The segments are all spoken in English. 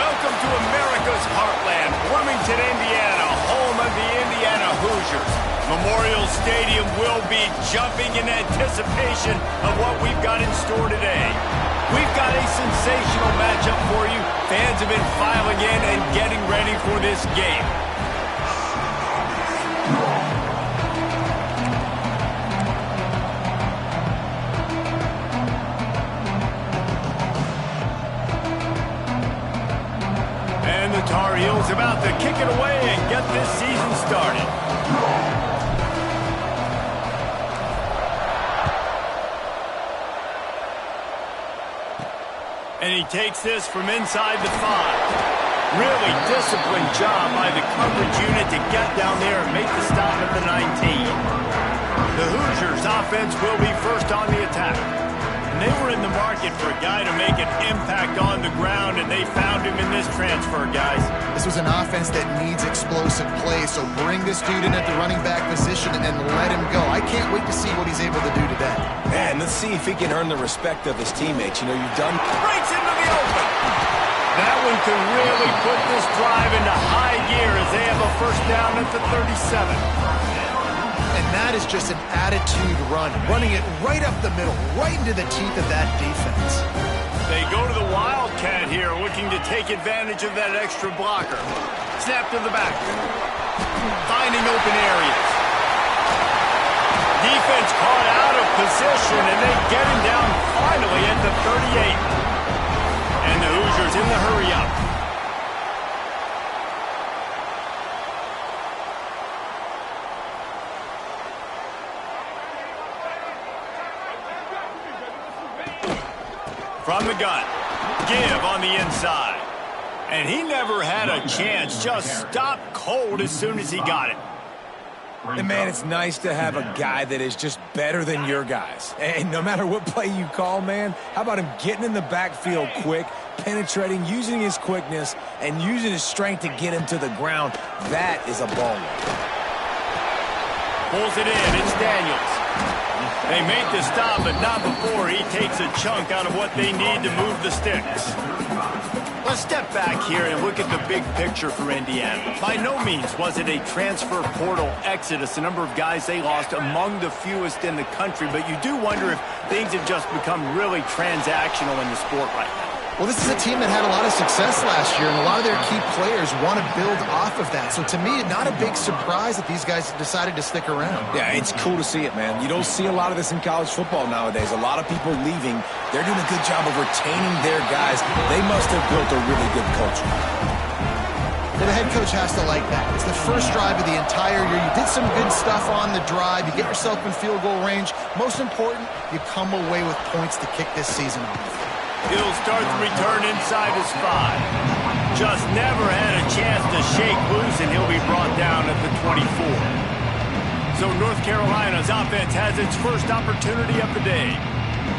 Welcome to America's heartland, Bloomington, Indiana, home of the Indiana Hoosiers. Memorial Stadium will be jumping in anticipation of what we've got in store today. We've got a sensational matchup for you. Fans have been filing in and getting ready for this game. And the Tar Heels about to kick it away and get this season started. And he takes this from inside the 5. Really disciplined job by the coverage unit to get down there and make the stop at the 19. The Hoosiers offense will be first on the attack. And they were in the market for a guy to make an impact on the ground, and they found him in this transfer, guys. This was an offense that needs explosive play, so bring this dude in at the running back position and let him go. I can't wait to see what he's able to do today. Man, let's see if he can earn the respect of his teammates. You know, you've done... Breaks into the open. That one could really put this drive into high gear as they have a first down at the 37. And that is just an attitude run, running it right up the middle, right into the teeth of that defense. They go to the Wildcat here, looking to take advantage of that extra blocker. Snap to the back. Finding open areas. Defense caught out of position, and they get him down finally at the 38. And the Hoosiers in the hurry-up. From the gun, give on the inside. And he never had a chance, just stopped cold as soon as he got it. And man, it's nice to have a guy that is just better than your guys. And no matter what play you call, man, how about him getting in the backfield quick, penetrating, using his quickness, and using his strength to get him to the ground? That is a baller. Pulls it in, it's Daniels. They make the stop, but not before he takes a chunk out of what they need to move the sticks. Let's step back here and look at the big picture for Indiana. By no means was it a transfer portal exodus, the number of guys they lost among the fewest in the country, but you do wonder if things have just become really transactional in the sport right now. Well, this is a team that had a lot of success last year, and a lot of their key players want to build off of that. So to me, not a big surprise that these guys decided to stick around. Yeah, it's cool to see it, man. You don't see a lot of this in college football nowadays. A lot of people leaving. They're doing a good job of retaining their guys. They must have built a really good culture. Well, the head coach has to like that. It's the first drive of the entire year. You did some good stuff on the drive. You get yourself in field goal range. Most important, you come away with points to kick this season off. He'll start the return inside his 5. Just never had a chance to shake loose, and he'll be brought down at the 24. So North Carolina's offense has its first opportunity of the day.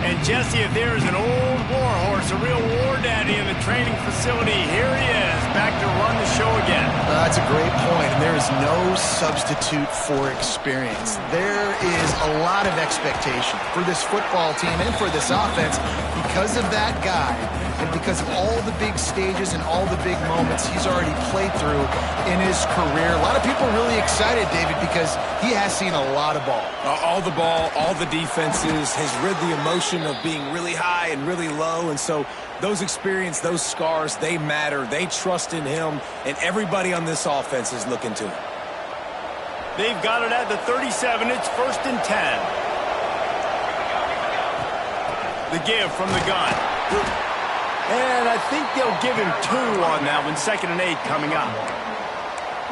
And Jesse, if there's an old war horse, a real war daddy in the training facility, here he is, back to run the show again. That's a great point, and there is no substitute for experience. There is a lot of expectation for this football team and for this offense because of that guy and because of all the big stages and all the big moments he's already played through in his career. A lot of people really excited, David, because he has seen a lot of ball. All the ball, all the defenses, has rid the emotion of being really high and really low, and so those experience, those scars, they matter. They trust in him, and everybody on this offense is looking to him. They've got it at the 37. It's 1st and 10. The give from the gun. And I think they'll give him 2 on that one. 2nd and 8 coming up.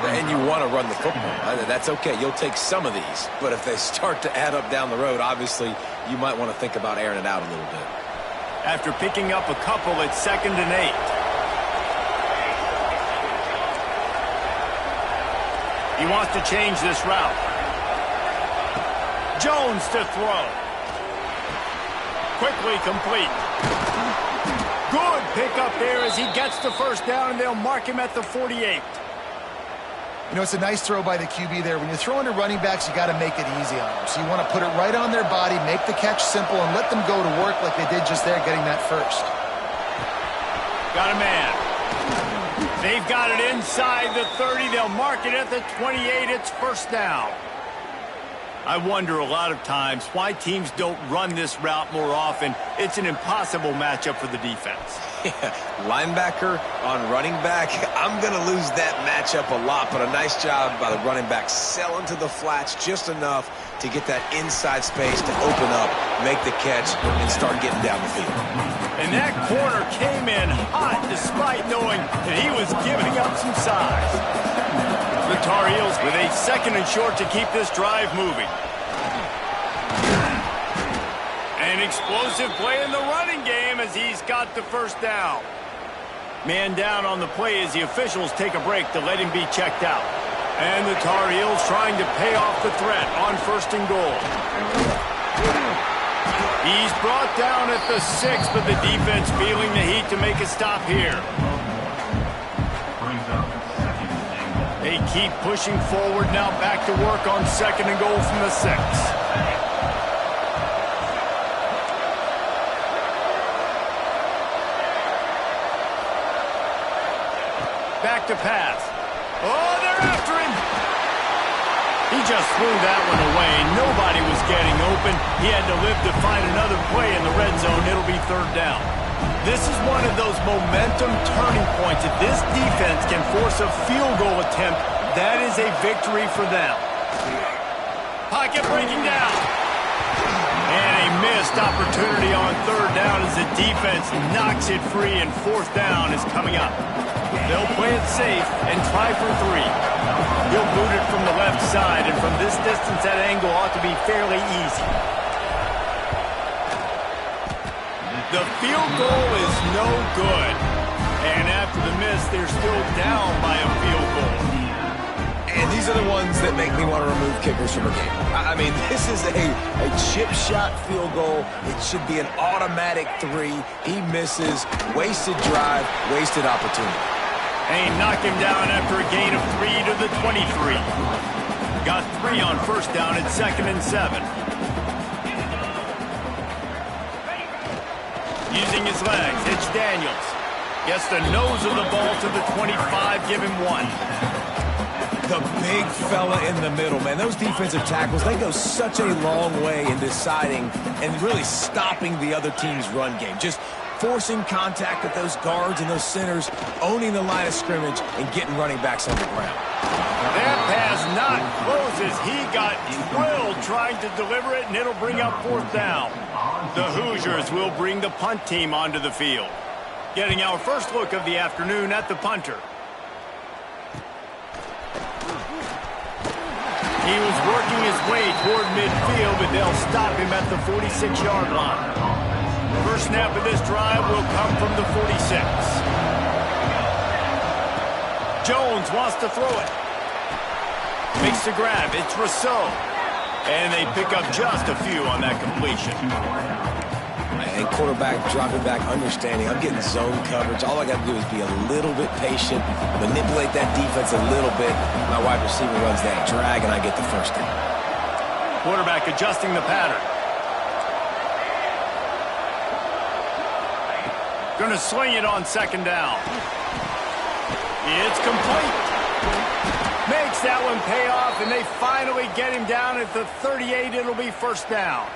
And you want to run the football. That's okay. You'll take some of these. But if they start to add up down the road, obviously, you might want to think about airing it out a little bit. After picking up a couple, it's 2nd and 8. He wants to change this route. Jones to throw. Quickly complete. Good pickup there as he gets the first down, and they'll mark him at the 48. You know, it's a nice throw by the QB there. When you're throwing to running backs, you got to make it easy on them. So you want to put it right on their body, make the catch simple, and let them go to work like they did just there, getting that first. Got a man. They've got it inside the 30. They'll mark it at the 28. It's first down. I wonder a lot of times why teams don't run this route more often. It's an impossible matchup for the defense. Yeah, linebacker on running back. I'm going to lose that matchup a lot, but a nice job by the running back selling to the flats just enough to get that inside space to open up, make the catch, and start getting down the field. And that corner came in hot despite knowing that he was giving up some size. The Tar Heels with a 2nd and short to keep this drive moving. An explosive play in the running game as he's got the first down. Man down on the play as the officials take a break to let him be checked out. And the Tar Heels trying to pay off the threat on 1st and goal. He's brought down at the 6, but the defense feeling the heat to make a stop here. They keep pushing forward now, back to work on 2nd and goal from the 6. Back to pass. Oh, they're after him. He just threw that one away. Nobody was getting open. He had to live to find another play in the red zone. It'll be 3rd down. This is one of those momentum turning points. If this defense can force a field goal attempt, that is a victory for them. Pocket breaking down. And a missed opportunity on 3rd down as the defense knocks it free, and 4th down is coming up. They'll play it safe and try for 3. He'll boot it from the left side, and from this distance, that angle ought to be fairly easy. The field goal is no good. And after the miss, they're still down by a field goal. And these are the ones that make me want to remove kickers from a game. I mean, this is a chip shot field goal. It should be an automatic 3. He misses. Wasted drive, wasted opportunity. They knock him down after a gain of 3 to the 23. Got 3 on 1st down at 2nd and 7. Using his legs, it's Daniels. Gets the nose of the ball to the 25, give him 1. The big fella in the middle, man. Those defensive tackles, they go such a long way in deciding and really stopping the other team's run game. Just forcing contact with those guards and those centers, owning the line of scrimmage, and getting running backs on the ground. That pass not close as he got drilled trying to deliver it, and it'll bring up 4th down. The Hoosiers will bring the punt team onto the field. Getting our first look of the afternoon at the punter. He was working his way toward midfield, but they'll stop him at the 46-yard line. First snap of this drive will come from the 46. Jones wants to throw it. Makes the grab. It's Rousseau. And they pick up just a few on that completion. And quarterback dropping back, understanding I'm getting zone coverage. All I got to do is be a little bit patient, manipulate that defense a little bit. My wide receiver runs that drag, and I get the first down. Quarterback adjusting the pattern. Going to swing it on 2nd down. It's complete. Makes that one pay off, and they finally get him down at the 38. It'll be 1st down.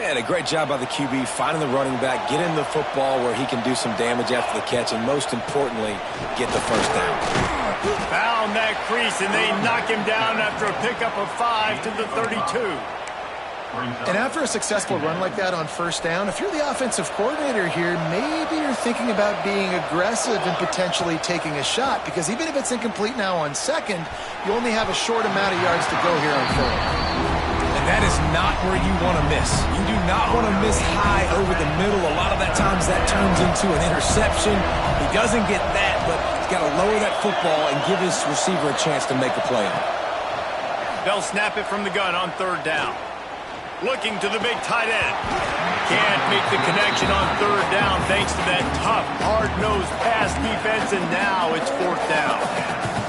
And a great job by the QB, finding the running back, get him the football where he can do some damage after the catch, and most importantly, get the 1st down. Found that crease, and they knock him down after a pickup of 5 to the 32. And after a successful run like that on 1st down, if you're the offensive coordinator here, maybe you're thinking about being aggressive and potentially taking a shot, because even if it's incomplete now on 2nd, you only have a short amount of yards to go here on 3rd. And that is not where you want to miss. You do not want to miss high over the middle. A lot of that times that turns into an interception. He doesn't get that, but he's got to lower that football and give his receiver a chance to make a play on it. They'll snap it from the gun on 3rd down. Looking to the big tight end. Can't make the connection on 3rd down thanks to that tough, hard-nosed pass defense, and now it's 4th down.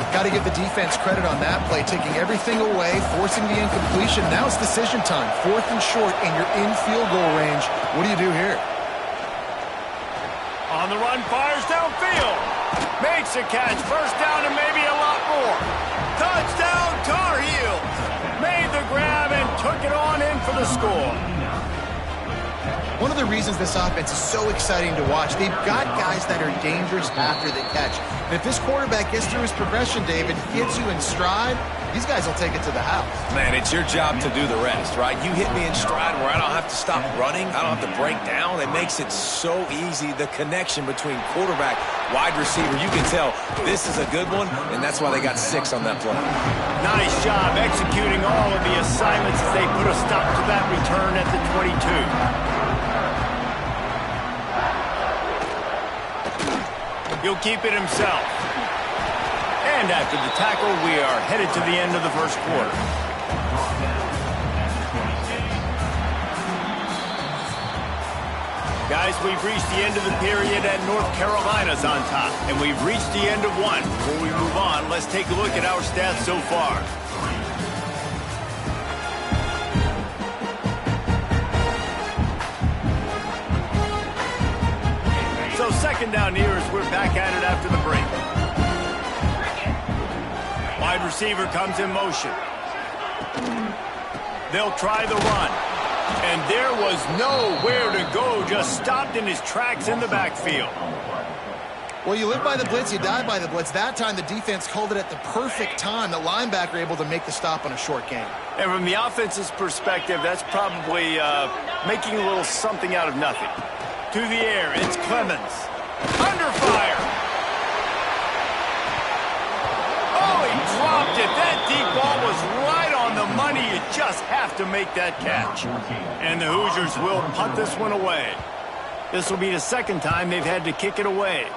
Got to give the defense credit on that play, taking everything away, forcing the incompletion. Now it's decision time. 4th and short, and you're in field goal range. What do you do here? On the run, fires downfield. Makes a catch. First down and maybe a lot more. Touchdown, Tar Heels. Made the grab and took it on in for the score. One of the reasons this offense is so exciting to watch, they've got guys that are dangerous after the catch. And if this quarterback gets through his progression, David, gets you in stride, these guys will take it to the house. Man, it's your job to do the rest, right? You hit me in stride where I don't have to stop running. I don't have to break down. It makes it so easy, the connection between quarterback, wide receiver. You can tell this is a good one, and that's why they got 6 on that play. Nice job executing all of the assignments as they put a stop to that return at the 22. He'll keep it himself. And after the tackle, we are headed to the end of the first quarter. Guys, we've reached the end of the period and North Carolina's on top. And we've reached the end of one. Before we move on, let's take a look at our stats so far. So second down here as we're back at it after the break. Wide receiver comes in motion. They'll try the run. And there was nowhere to go, just stopped in his tracks in the backfield. Well, you live by the blitz, you die by the blitz. That time the defense called it at the perfect time. The linebacker able to make the stop on a short gain. And from the offense's perspective, that's probably making a little something out of nothing. To the air, it's Clemens. Under fire. Oh, he dropped it. That deep ball was right on the money. You just have to make that catch. And the Hoosiers will punt this one away. This will be the second time they've had to kick it away.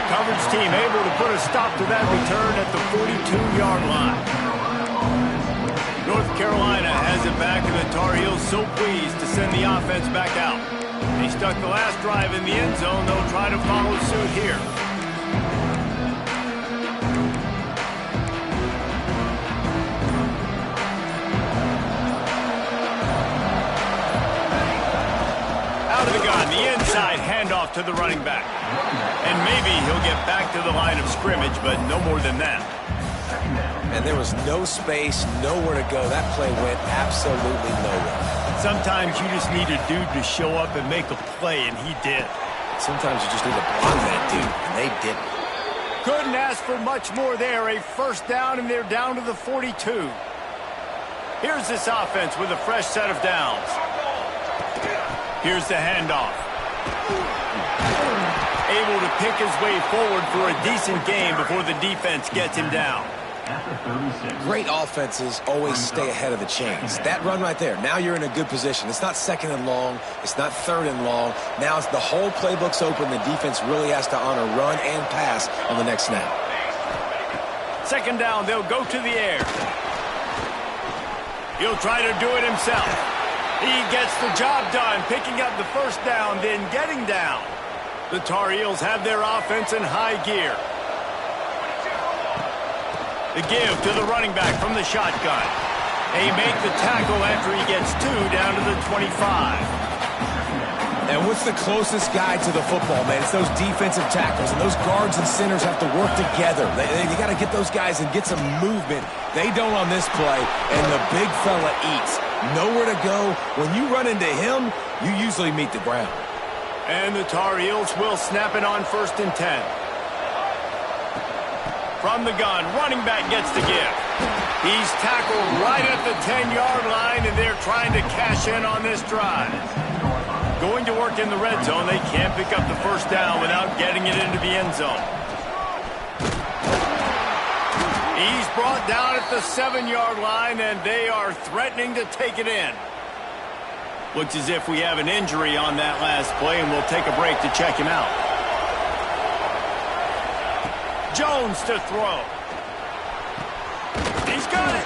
Coverage team able to put a stop to that return at the 42-yard line. North Carolina has it back, and the Tar Heels so pleased to send the offense back out. They stuck the last drive in the end zone. They'll try to follow suit here. Out of the gun, the inside handoff to the running back. And maybe he'll get back to the line of scrimmage, but no more than that. And there was no space, nowhere to go. That play went absolutely nowhere. Sometimes you just need a dude to show up and make a play, and he did. Sometimes you just need to block that dude, and they didn't. Couldn't ask for much more there. A first down, and they're down to the 42. Here's this offense with a fresh set of downs. Here's the handoff. Able to pick his way forward for a decent game before the defense gets him down. Great offenses always stay ahead of the chains. That run right there, now you're in a good position. It's not second and long. It's not third and long. Now it's the whole playbook's open. The defense really has to honor run and pass on the next snap. Second down, they'll go to the air. He'll try to do it himself. He gets the job done, picking up the first down, then getting down. The Tar Heels have their offense in high gear. The give to the running back from the shotgun. They make the tackle after he gets 2 down to the 25. And what's the closest guy to the football, man? It's those defensive tackles, and those guards and centers have to work together. They got to get those guys and get some movement. They don't on this play, and the big fella eats. Nowhere to go. When you run into him, you usually meet the ground. And the Tar Heels will snap it on 1st and 10. From the gun, running back gets the give. He's tackled right at the 10-yard line, and they're trying to cash in on this drive. Going to work in the red zone, they can't pick up the first down without getting it into the end zone. He's brought down at the 7-yard line, and they are threatening to take it in. Looks as if we have an injury on that last play, and we'll take a break to check him out. Jones to throw. He's got it.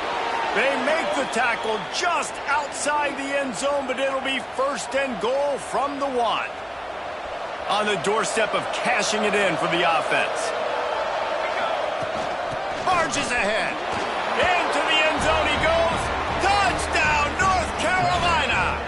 They make the tackle just outside the end zone, but it'll be 1st and goal from the 1. On the doorstep of cashing it in for the offense. Barges ahead. Into the end zone he goes. Touchdown, North Carolina.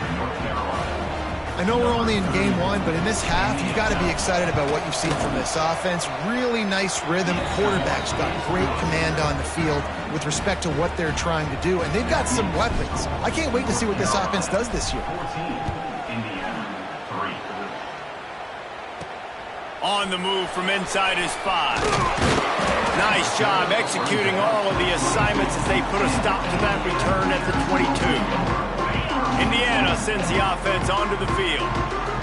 I know we're only in game one, but in this half, you've got to be excited about what you've seen from this offense. Really nice rhythm. Quarterback's got great command on the field with respect to what they're trying to do, and they've got some weapons. I can't wait to see what this offense does this year. On the move from inside his 5. Nice job executing all of the assignments as they put a stop to that return at the 22. Indiana sends the offense onto the field.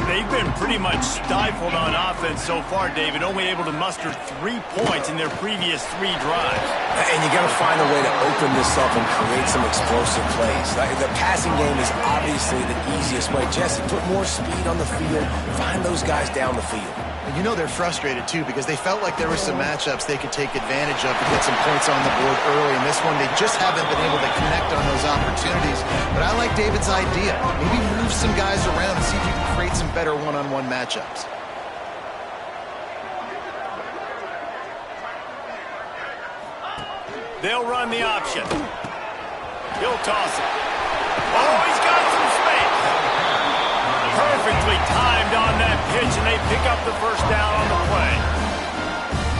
They've been pretty much stifled on offense so far, David, only able to muster 3 points in their previous 3 drives. And you got to find a way to open this up and create some explosive plays. The passing game is obviously the easiest way. Jesse, put more speed on the field, find those guys down the field. And you know they're frustrated, too, because they felt like there were some matchups they could take advantage of to get some points on the board early. In this one, they just haven't been able to connect on those opportunities. But I like David's idea. Maybe move some guys around and see if you can create some better one-on-one matchups. They'll run the option. He'll toss it. Oh, he's got some space. Perfectly timed on that pitch, and they pick up the first down on the play.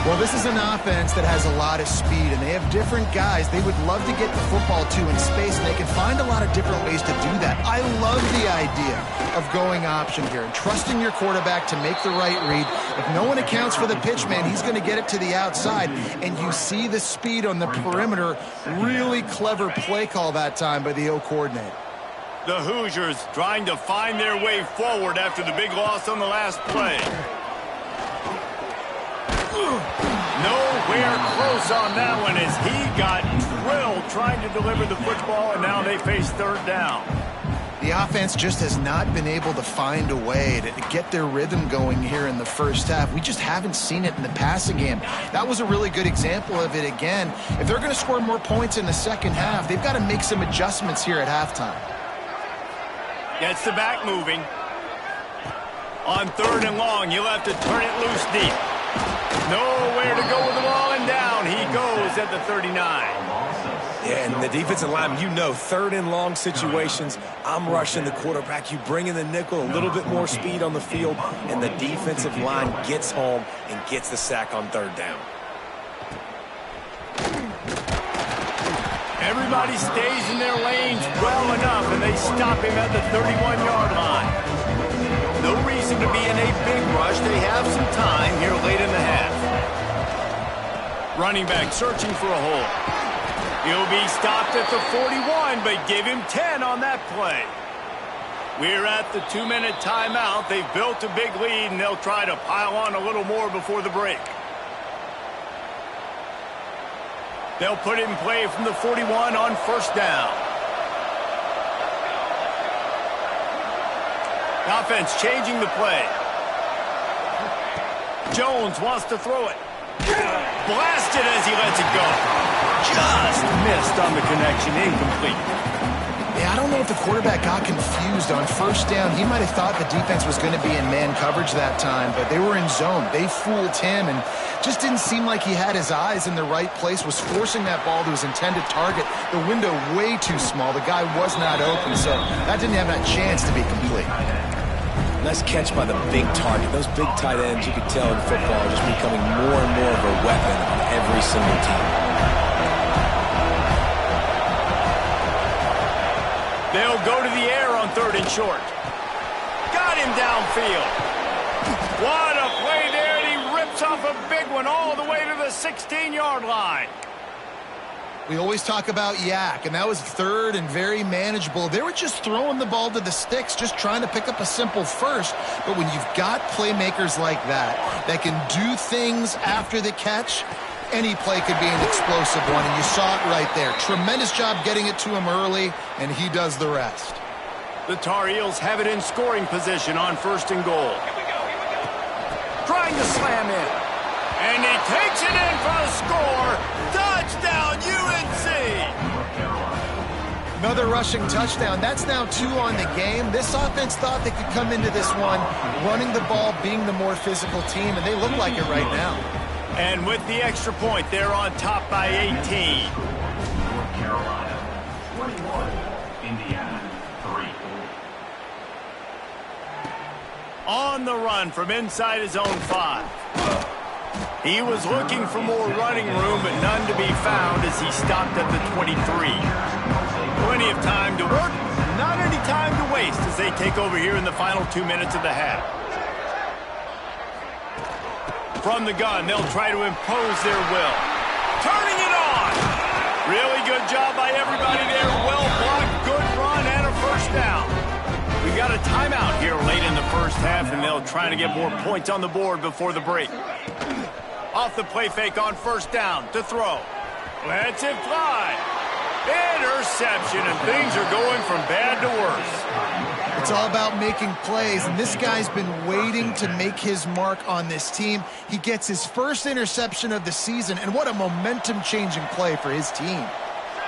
Well, this is an offense that has a lot of speed, and they have different guys they would love to get the football to in space, and they can find a lot of different ways to do that. I love the idea of going option here and trusting your quarterback to make the right read. If no one accounts for the pitch, man, he's going to get it to the outside, and you see the speed on the perimeter. Really clever play call that time by the O coordinator. The Hoosiers trying to find their way forward after the big loss on the last play. Nowhere close on that one as he got drilled trying to deliver the football, and now they face third down. The offense just has not been able to find a way to get their rhythm going here in the first half. We just haven't seen it in the passing game. That was a really good example of it again. If they're going to score more points in the second half, they've got to make some adjustments here at halftime. Gets the back moving. On 3rd and long, you'll have to turn it loose deep. Nowhere to go with the ball, and down he goes at the 39. Yeah, and the defensive line, you know, 3rd and long situations, I'm rushing the quarterback. You bring in the nickel, a little bit more speed on the field, and the defensive line gets home and gets the sack on 3rd down. Everybody stays in their lanes well enough, and they stop him at the 31-yard line. No reason to be in a big rush. They have some time here late in the half. Running back searching for a hole. He'll be stopped at the 41, but give him 10 on that play. We're at the 2-minute timeout. They've built a big lead, and they'll try to pile on a little more before the break. They'll put it in play from the 41 on 1st down. Offense changing the play. Jones wants to throw it. Blasted as he lets it go. Just missed on the connection. Incomplete. Yeah, I don't know if the quarterback got confused on 1st down. He might have thought the defense was going to be in man coverage that time, but they were in zone. They fooled him and just didn't seem like he had his eyes in the right place, was forcing that ball to his intended target. The window way too small. The guy was not open, so that didn't have that chance to be complete. Nice catch by the big target. Those big tight ends, you could tell in football, are just becoming more and more of a weapon on every single team. They'll go to the air on 3rd and short. Got him downfield. What a play there, and he rips off a big one all the way to the 16-yard line. We always talk about yak, and that was 3rd and very manageable. They were just throwing the ball to the sticks, just trying to pick up a simple first. But when you've got playmakers like that can do things after the catch, any play could be an explosive one, and you saw it right there. Tremendous job getting it to him early, and he does the rest. The Tar Heels have it in scoring position on 1st and goal. Trying to slam in. And he takes it in for a score. Touchdown, UNC! Another rushing touchdown. That's now 2 on the game. This offense thought they could come into this one running the ball, being the more physical team, and they look like it right now. And with the extra point, they're on top by 18. North Carolina, 21, Indiana, 3. On the run from inside his own 5. He was looking for more running room, but none to be found as he stopped at the 23. Plenty of time to work, not any time to waste as they take over here in the final 2 minutes of the half. From the gun, they'll try to impose their will. Turning it on! Really good job by everybody there. Well blocked, good run, and a first down. We got a timeout here late in the first half, and they'll try to get more points on the board before the break. Off the play fake on first down to throw. Lets it fly. Interception, and things are going from bad to worse. It's all about making plays, and this guy's been waiting to make his mark on this team. He gets his first interception of the season, and what a momentum-changing play for his team.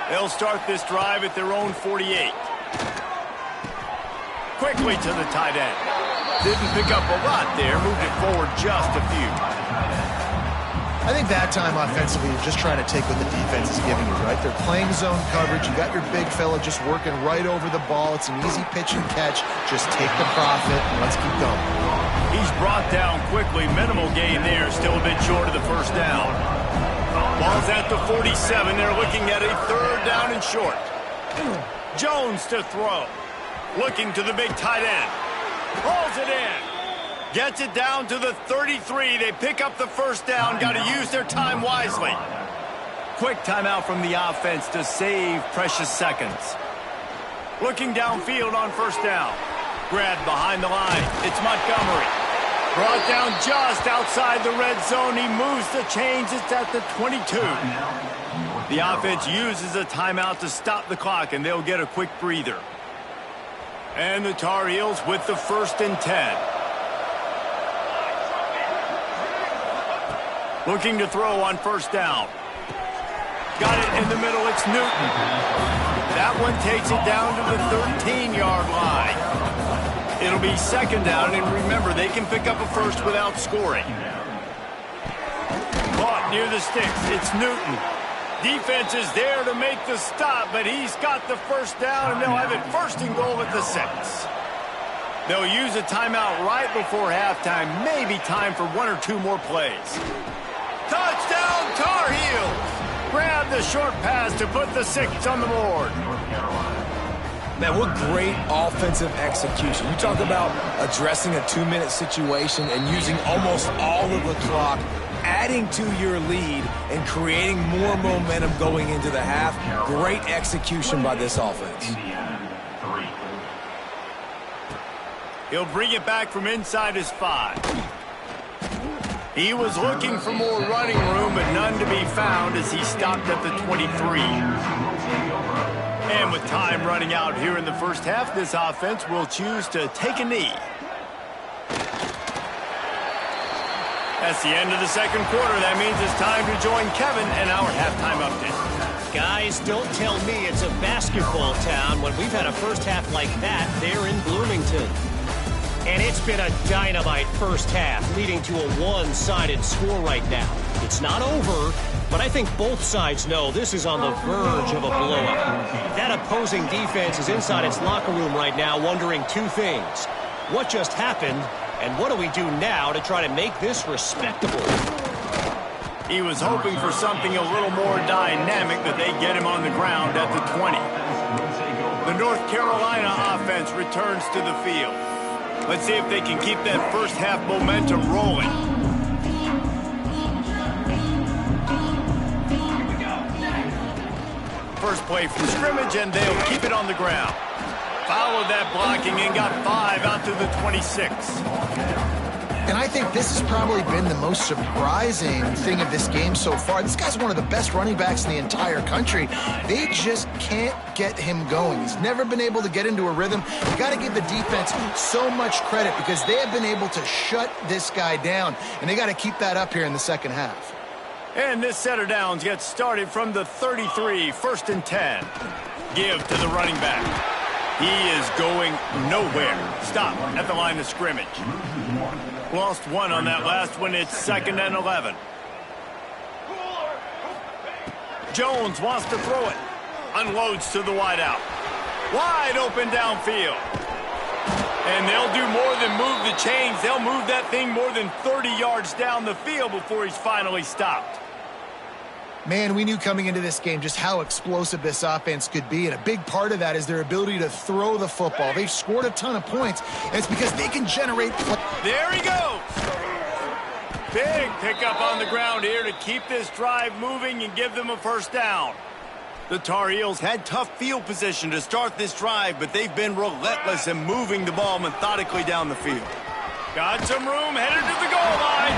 They'll start this drive at their own 48. Quickly to the tight end. Didn't pick up a lot there, moved it forward just a few. I think that time offensively, you're just trying to take what the defense is giving you, right? They're playing zone coverage. You got your big fella just working right over the ball. It's an easy pitch and catch. Just take the profit and let's keep going. He's brought down quickly. Minimal gain there. Still a bit short of the first down. Ball's at the 47. They're looking at a third down and short. Jones to throw. Looking to the big tight end. Pulls it in. Gets it down to the 33. They pick up the first down. Got to use their time wisely. Quick timeout from the offense to save precious seconds. Looking downfield on first down. Grabbed behind the line. It's Montgomery. Brought down just outside the red zone. He moves the chains. It's at the 22. The offense uses a timeout to stop the clock, and they'll get a quick breather. And the Tar Heels with the 1st and 10. Looking to throw on first down. Got it in the middle. It's Newton. That one takes it down to the 13-yard line. It'll be second down, and remember, they can pick up a first without scoring. Caught near the sticks. It's Newton. Defense is there to make the stop, but he's got the first down, and they'll have it 1st and goal at the 6. They'll use a timeout right before halftime. Maybe time for 1 or 2 more plays. Touchdown, Tar Heels! Grab the short pass to put the 6 on the board. Man, what great offensive execution. You talk about addressing a 2-minute situation and using almost all of the clock, adding to your lead, and creating more momentum going into the half. Great execution by this offense. He'll bring it back from inside his 5. He was looking for more running room, but none to be found as he stopped at the 23. And with time running out here in the first half, this offense will choose to take a knee. That's the end of the second quarter. That means it's time to join Kevin and our halftime update. Guys, don't tell me it's a basketball town when we've had a first half like that there in Bloomington. And it's been a dynamite first half, leading to a one-sided score right now. It's not over, but I think both sides know this is on the verge of a blowout. That opposing defense is inside its locker room right now wondering 2 things. What just happened, and what do we do now to try to make this respectable? He was hoping for something a little more dynamic, that they get him on the ground at the 20. The North Carolina offense returns to the field. Let's see if they can keep that first half momentum rolling. First play from scrimmage, and they'll keep it on the ground. Followed that blocking and got 5 out to the 26. And I think this has probably been the most surprising thing of this game so far. This guy's one of the best running backs in the entire country. They just can't get him going. He's never been able to get into a rhythm. You got to give the defense so much credit because they have been able to shut this guy down, and they got to keep that up here in the second half. And this set of downs gets started from the 33, 1st and 10. Give to the running back. He is going nowhere. Stop at the line of scrimmage. Lost 1 on that last one. It's 2nd and 11. Jones wants to throw it. Unloads to the wideout. Wide open downfield. And they'll do more than move the chains. They'll move that thing more than 30 yards down the field before he's finally stopped. Man, we knew coming into this game just how explosive this offense could be, and a big part of that is their ability to throw the football. They've scored a ton of points, and it's because they can generate play. There he goes. Big pickup on the ground here to keep this drive moving and give them a first down. The Tar Heels had tough field position to start this drive, but they've been relentless in moving the ball methodically down the field. Got some room, headed to the goal line,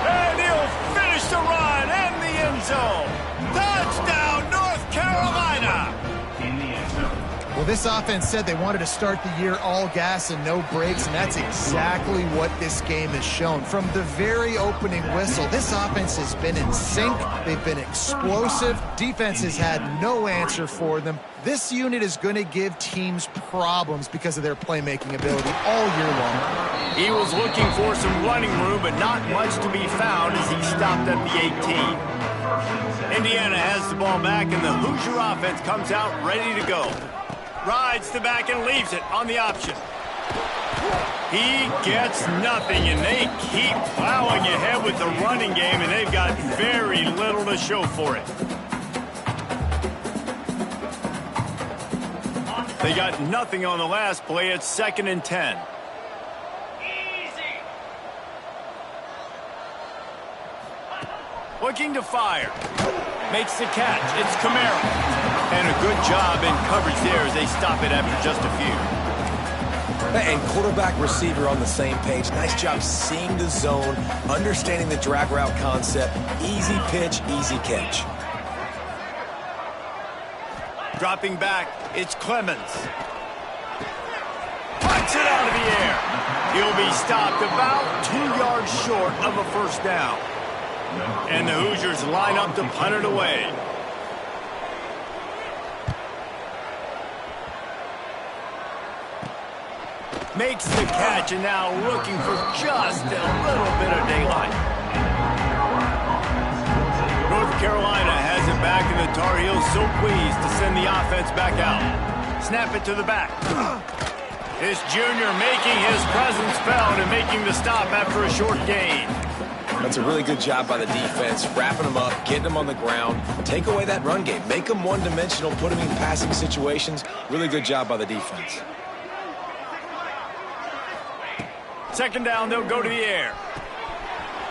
and he'll finish the run and the end zone. Touchdown, North Carolina! In the end zone. Well, this offense said they wanted to start the year all gas and no brakes, and that's exactly what this game has shown. From the very opening whistle, this offense has been in sync. They've been explosive. Defense has had no answer for them. This unit is going to give teams problems because of their playmaking ability all year long. He was looking for some running room, but not much to be found as he stopped at the 18. Indiana has the ball back, and the Hoosier offense comes out ready to go. Rides the back and leaves it on the option. He gets nothing, and they keep plowing ahead with the running game, and they've got very little to show for it. They got nothing on the last play. It's 2nd and 10. Looking to fire. Makes the catch. It's Camaro. And a good job in coverage there as they stop it after just a few. And quarterback receiver on the same page. Nice job seeing the zone, understanding the drag route concept. Easy pitch, easy catch. Dropping back, it's Clemens. Puts it out of the air. He'll be stopped about 2 yards short of a first down. And the Hoosiers line up to punt it away. Makes the catch, and now looking for just a little bit of daylight. North Carolina has it back, and the Tar Heels so pleased to send the offense back out. Snap it to the back. This junior making his presence felt and making the stop after a short gain. That's a really good job by the defense, wrapping them up, getting them on the ground, take away that run game, make them one-dimensional, put them in passing situations. Really good job by the defense. 2nd down, they'll go to the air.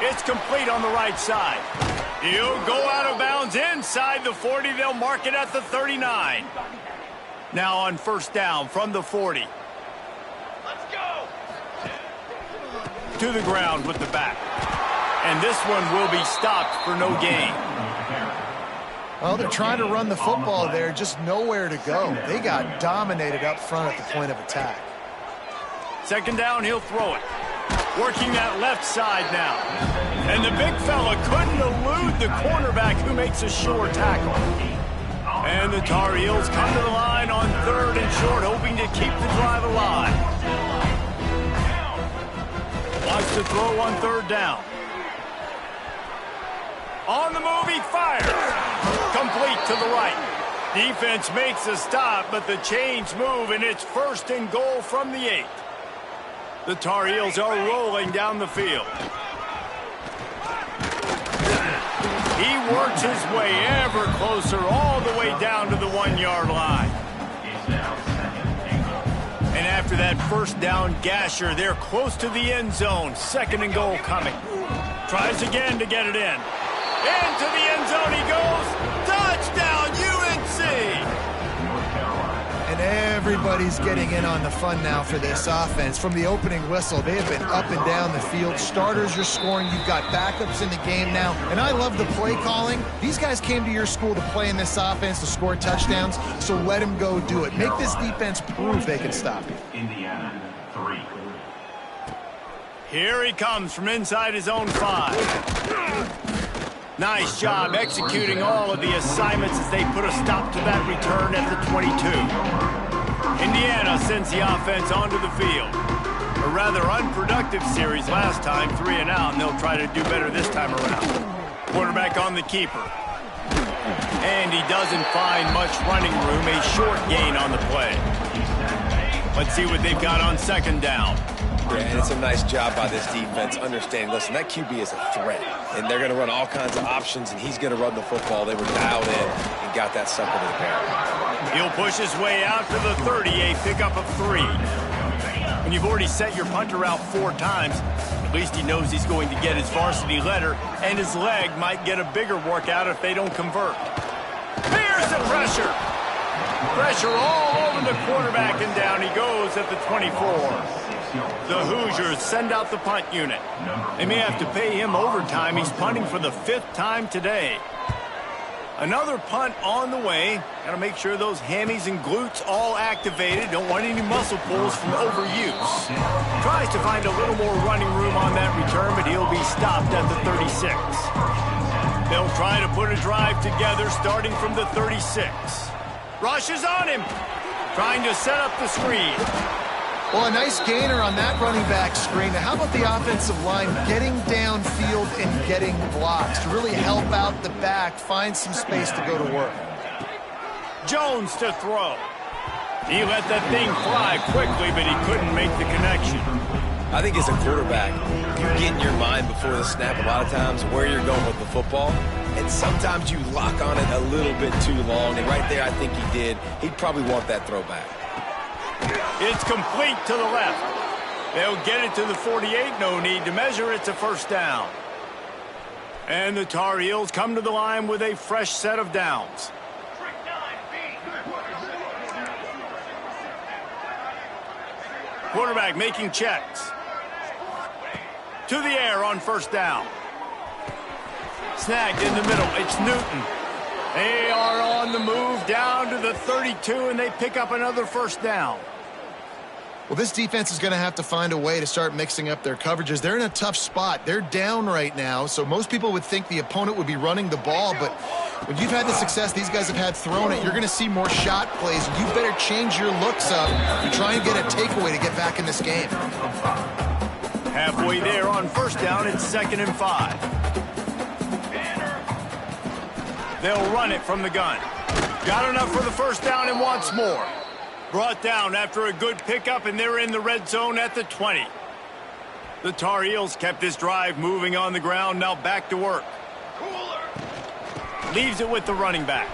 It's complete on the right side. He'll go out of bounds inside the 40. They'll mark it at the 39. Now on 1st down from the 40. Let's go! To the ground with the back. And this one will be stopped for no gain. Well, they're trying to run the football there, just nowhere to go. They got dominated up front at the point of attack. 2nd down, he'll throw it. Working that left side now. And the big fella couldn't elude the cornerback who makes a sure tackle. And the Tar Heels come to the line on 3rd and short, hoping to keep the drive alive. Wants to throw on 3rd down. On the move, he fires. Complete to the right. Defense makes a stop, but the chains move, and it's 1st and goal from the 8. The Tar Heels are rolling down the field. He works his way ever closer all the way down to the 1-yard line. And after that 1st down gasher, they're close to the end zone. 2nd and goal coming. Tries again to get it in. Into the end zone he goes. Touchdown, UNC! And everybody's getting in on the fun now for this offense. From the opening whistle, they have been up and down the field. Starters are scoring. You've got backups in the game now. And I love the play calling. These guys came to your school to play in this offense to score touchdowns, so let them go do it. Make this defense prove they can stop you. Indiana 3. Here he comes from inside his own 5. Nice job executing all of the assignments as they put a stop to that return at the 22. Indiana sends the offense onto the field. A rather unproductive series last time, 3 and out, and they'll try to do better this time around. Quarterback on the keeper. And he doesn't find much running room, a short gain on the play. Let's see what they've got on second down. Yeah, and it's a nice job by this defense understanding, listen, that QB is a threat, and they're going to run all kinds of options, and he's going to run the football. They were dialed in and got that sucker to the parent. He'll push his way out to the 30, a pickup of 3. When you've already sent your punter out 4 times, at least he knows he's going to get his varsity letter, and his leg might get a bigger workout if they don't convert. Here's the pressure. Pressure all over the quarterback, and down he goes at the 24. The Hoosiers send out the punt unit. They may have to pay him overtime. He's punting for the 5th time today. Another punt on the way. Got to make sure those hammies and glutes all activated. Don't want any muscle pulls from overuse. Tries to find a little more running room on that return, but he'll be stopped at the 36. They'll try to put a drive together starting from the 36. Rush is on him. Trying to set up the screen. Well, a nice gainer on that running back screen. Now, how about the offensive line getting downfield and getting blocks to really help out the back, find some space to go to work? Jones to throw. He let that thing fly quickly, but he couldn't make the connection. I think as a quarterback, you get in your mind before the snap a lot of times where you're going with the football, and sometimes you lock on it a little bit too long, and right there I think he did. He'd probably want that throwback. It's complete to the left. They'll get it to the 48. No need to measure. It's a first down. And the Tar Heels come to the line with a fresh set of downs. Quarterback making checks. To the air on first down. Snagged in the middle. It's Newton. They are on the move down to the 32, and they pick up another first down. Well, this defense is going to have to find a way to start mixing up their coverages. They're in a tough spot. They're down right now, so most people would think the opponent would be running the ball, but when you've had the success these guys have had throwing it, you're going to see more shot plays. You better change your looks up and try and get a takeaway to get back in this game. Halfway there on first down, it's 2nd and 5. They'll run it from the gun. Got enough for the first down and wants more. Brought down after a good pickup, and they're in the red zone at the 20. The Tar Heels kept this drive moving on the ground, now back to work. Leaves it with the running back.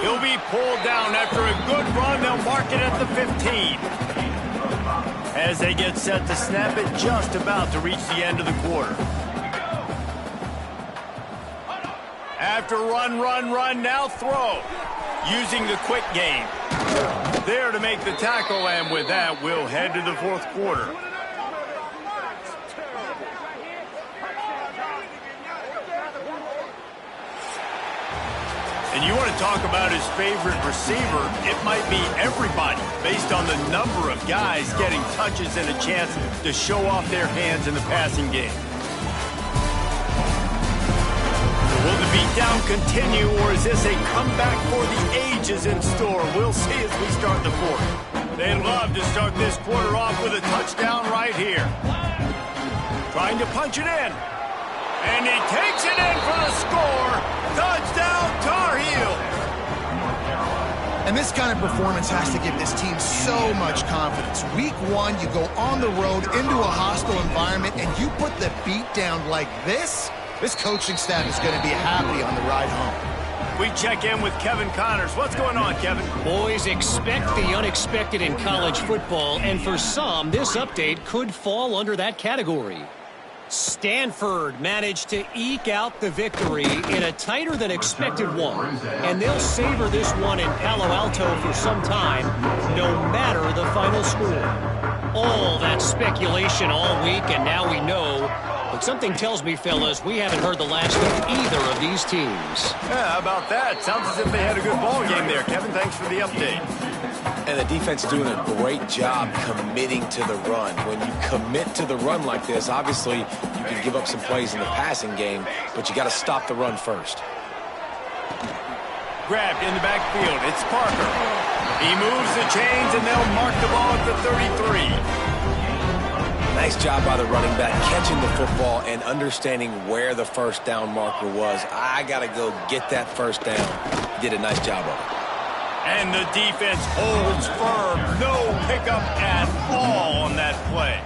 He'll be pulled down after a good run. They'll mark it at the 15. As they get set to snap it, just about to reach the end of the quarter. After run, now throw. Using the quick game. There to make the tackle, and with that, we'll head to the 4th quarter. And you want to talk about his favorite receiver, it might be everybody, based on the number of guys getting touches and a chance to show off their hands in the passing game. Will the beatdown continue, or is this a comeback for the ages in store? We'll see as we start the 4th. They'd love to start this quarter off with a touchdown right here. Trying to punch it in. And he takes it in for the score. Touchdown, Tar Heels. And this kind of performance has to give this team so much confidence. Week 1, you go on the road into a hostile environment, and you put the beat down like this. This coaching staff is going to be happy on the ride home. We check in with Kevin Connors. What's going on, Kevin? Boys, expect the unexpected in college football, and for some, this update could fall under that category. Stanford managed to eke out the victory in a tighter than expected one, and they'll savor this one in Palo Alto for some time, no matter the final score. All that speculation all week, and now we know. But something tells me, fellas, we haven't heard the last of either of these teams. Yeah, how about that? Sounds as if they had a good ball game there. Kevin, thanks for the update. And the defense doing a great job committing to the run. When you commit to the run like this, obviously you can give up some plays in the passing game, but you got to stop the run first. Grabbed in the backfield. It's Parker. He moves the chains, and they'll mark the ball at the 33. Nice job by the running back, catching the football and understanding where the first down marker was. I got to go get that first down. He did a nice job of it. And the defense holds firm. No back up at all on that play.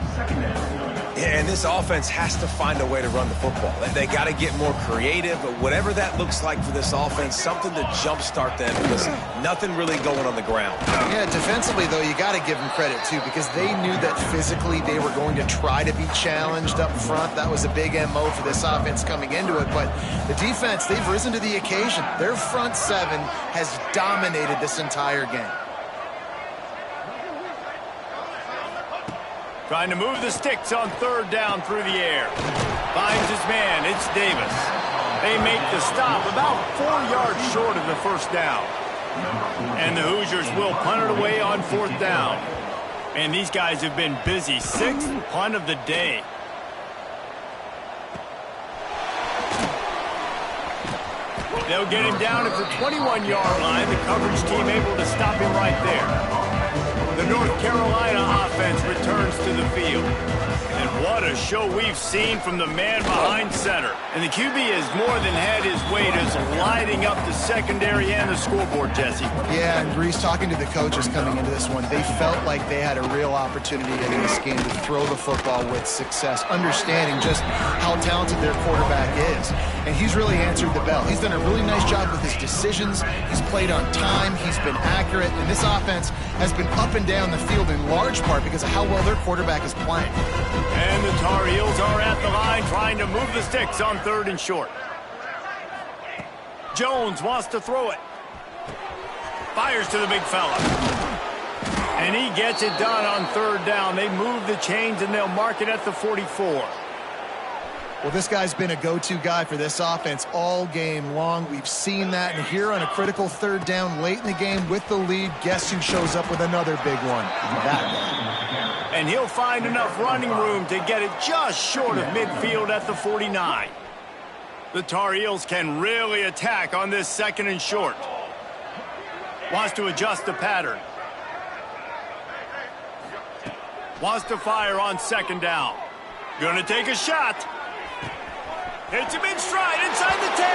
Yeah, and this offense has to find a way to run the football. They got to get more creative, but whatever that looks like for this offense, something to jumpstart them because nothing really going on the ground. Yeah, defensively, though, you got to give them credit, too, because they knew that physically they were going to try to be challenged up front. That was a big MO for this offense coming into it, but the defense, they've risen to the occasion. Their front seven has dominated this entire game. Trying to move the sticks on third down through the air. Finds his man. It's Davis. They make the stop about 4 yards short of the first down. And the Hoosiers will punt it away on fourth down. Man, these guys have been busy. Sixth punt of the day. They'll get him down at the 21-yard line. The coverage team able to stop him right there. The North Carolina offense returns to the field. And what a show we've seen from the man behind center. And the QB has more than had his weight as lighting up the secondary and the scoreboard, Jesse. Yeah, and Reese, talking to the coaches coming into this one, they felt like they had a real opportunity in this game to throw the football with success, understanding just how talented their quarterback is. And he's really answered the bell. He's done a really nice job with his decisions. He's played on time. He's been accurate. And this offense has been up and down the field in large part because of how well their quarterback is playing. And the Tar Heels are at the line trying to move the sticks on third and short. Jones wants to throw it. Fires to the big fella. And he gets it done on third down. They move the chains and they'll mark it at the 44. Well, this guy's been a go-to guy for this offense all game long. We've seen that, and here on a critical third down late in the game with the lead, guess who shows up with another big one? That guy. And he'll find enough running room to get it just short of midfield at the 49. The Tar Heels can really attack on this second and short. Wants to adjust the pattern. Wants to fire on second down. Gonna take a shot. Hits him in stride inside the 10.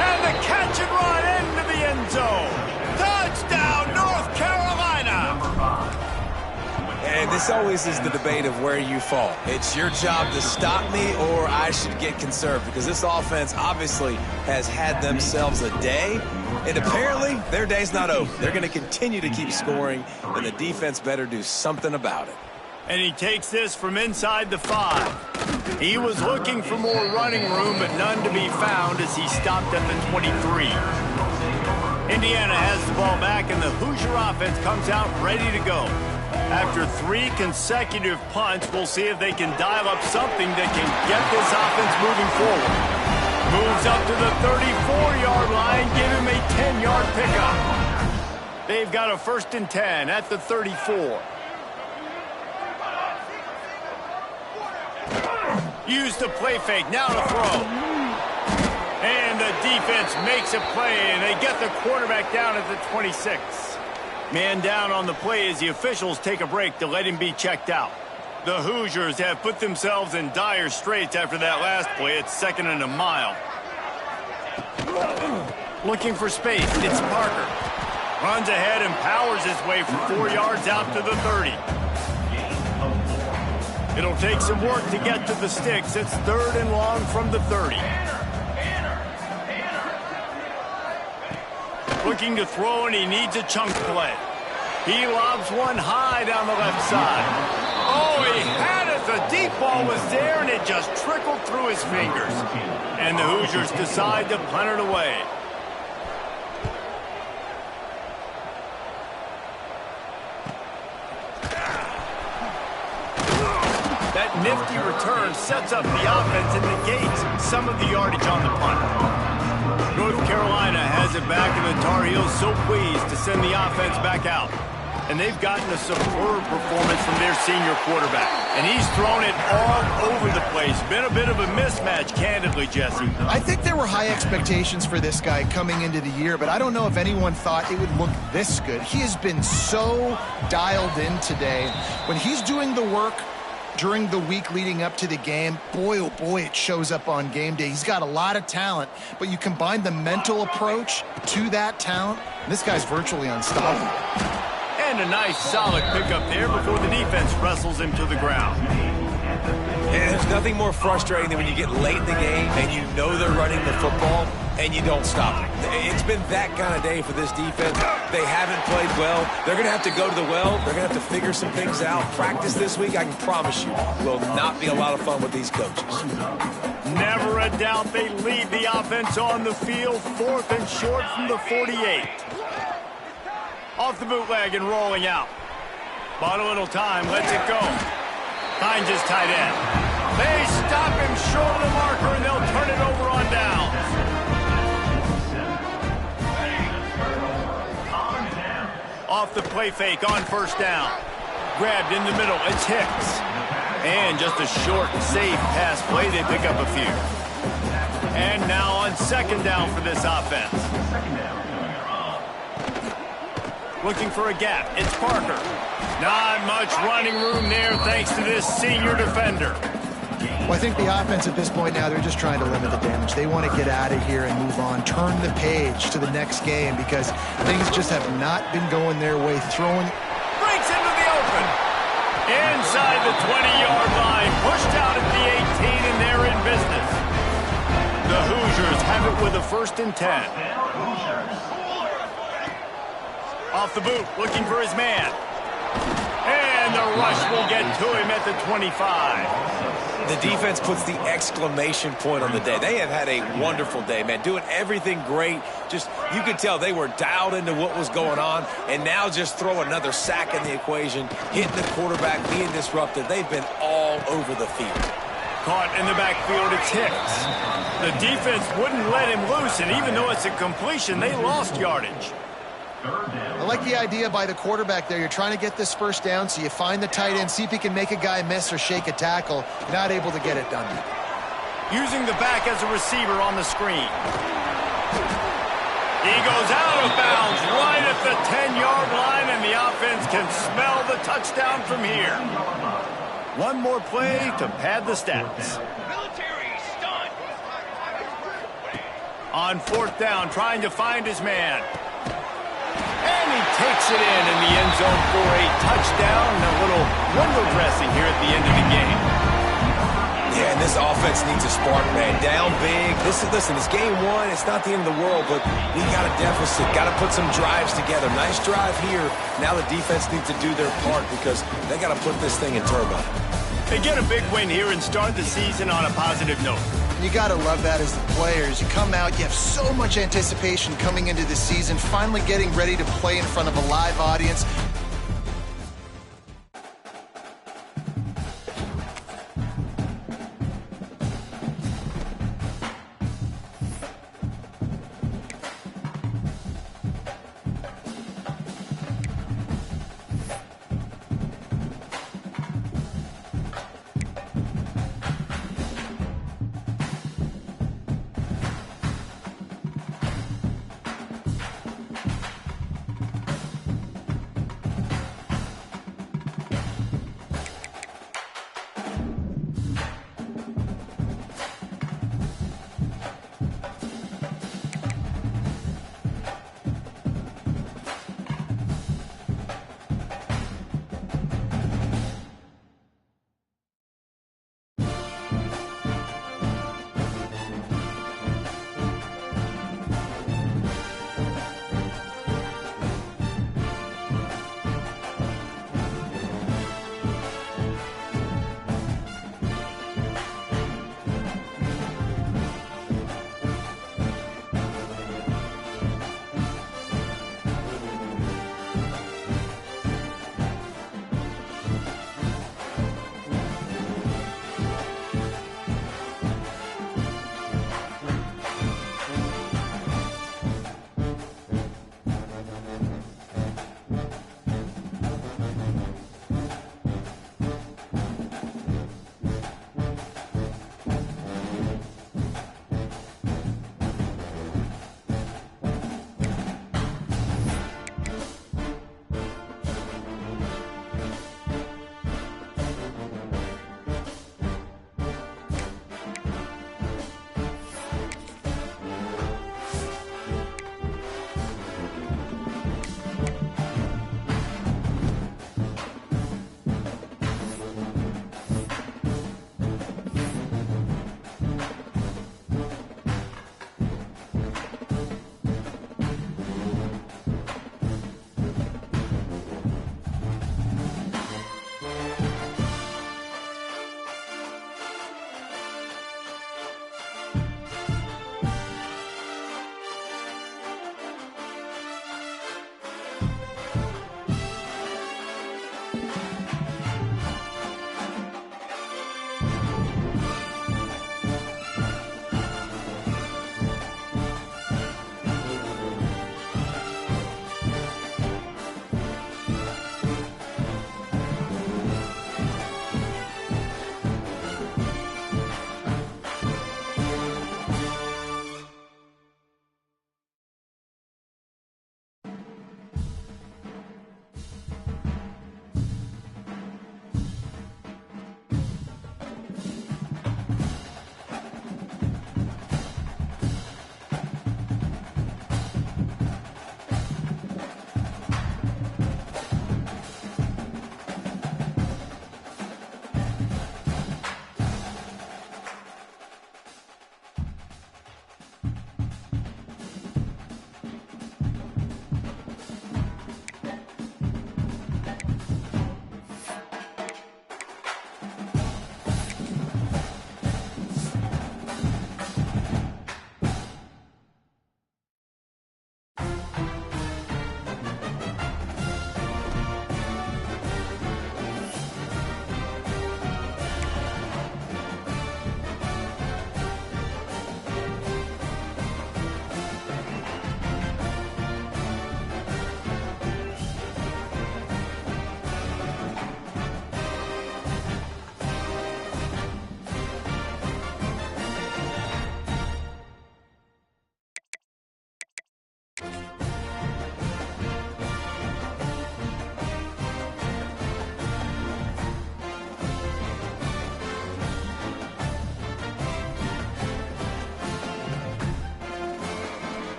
And the catch and run into the end zone. Touchdown, North Carolina. And this always is the debate of where you fall. It's your job to stop me or I should get conserved because this offense obviously has had themselves a day. And apparently their day's not over. They're going to continue to keep scoring, and the defense better do something about it. And he takes this from inside the 5. He was looking for more running room, but none to be found as he stopped at the 23. Indiana has the ball back, and the Hoosier offense comes out ready to go. After 3 consecutive punts, we'll see if they can dial up something that can get this offense moving forward. Moves up to the 34-yard line, give him a 10-yard pickup. They've got a 1st and 10 at the 34. Use the play fake, now to throw. And the defense makes a play, and they get the quarterback down at the 26. Man down on the play as the officials take a break to let him be checked out. The Hoosiers have put themselves in dire straits after that last play. It's 2nd and a mile. Looking for space, it's Parker. Runs ahead and powers his way for 4 yards out to the 30. It'll take some work to get to the sticks. It's 3rd and long from the 30. Looking to throw, and he needs a chunk play. He lobs one high down the left side. Oh, he had it. The deep ball was there, and it just trickled through his fingers. And the Hoosiers decide to punt it away. That nifty return sets up the offense and negates some of the yardage on the punt. North Carolina has it back, and the Tar Heels so pleased to send the offense back out. And they've gotten a superb performance from their senior quarterback. And he's thrown it all over the place. Been a bit of a mismatch, candidly, Jesse. I think there were high expectations for this guy coming into the year, but I don't know if anyone thought it would look this good. He has been so dialed in today. When he's doing the work during the week leading up to the game, boy, oh boy, it shows up on game day. He's got a lot of talent, but you combine the mental approach to that talent, and this guy's virtually unstoppable. And And a nice solid pickup there before the defense wrestles him to the ground. And there's nothing more frustrating than when you get late in the game and you know they're running the football and you don't stop it. It's been that kind of day for this defense. They haven't played well. They're going to have to go to the well. They're going to have to figure some things out. Practice this week, I can promise you, will not be a lot of fun with these coaches. Never a doubt they lead the offense on the field, 4th and short from the 48. Off the bootleg and rolling out. Bought a little time, lets it go. Finds his tight end. They stop him short of the marker, and they'll turn it over on downs. Off the play fake on 1st down. Grabbed in the middle, it's Hicks. And just a short, safe pass play, they pick up a few. And now on 2nd down for this offense. Looking for a gap, it's Parker. Not much running room there thanks to this senior defender. Well, I think the offense at this point now, they're just trying to limit the damage. They want to get out of here and move on, turn the page to the next game because things just have not been going their way. Throwing. Breaks into the open. Inside the 20-yard line, pushed out at the 18, and they're in business. The Hoosiers have it with a 1st and 10. Off the boot, looking for his man. And the rush will get to him at the 25. The defense puts the exclamation point on the day. They have had a wonderful day, man. Doing everything great. Just, you could tell they were dialed into what was going on. And now just throw another sack in the equation. Hitting the quarterback, being disrupted. They've been all over the field. Caught in the backfield, it's Hicks. The defense wouldn't let him loose, and even though it's a completion, they lost yardage. I like the idea by the quarterback there. You're trying to get this 1st down, so you find the tight end, see if he can make a guy miss or shake a tackle. Not able to get it done. Using the back as a receiver on the screen. He goes out of bounds right at the 10-yard line, and the offense can smell the touchdown from here. One more play to pad the stats. On 4th down, trying to find his man. And he takes it in the end zone for a touchdown. A little window dressing here at the end of the game. Yeah, and this offense needs a spark, man. Down big. Listen, it's game 1. It's not the end of the world, but we got a deficit. Got to put some drives together. Nice drive here. Now the defense needs to do their part because they got to put this thing in turbo. They get a big win here and start the season on a positive note. You got to love that as the players. You come out, you have so much anticipation coming into the season, finally getting ready to play in front of a live audience.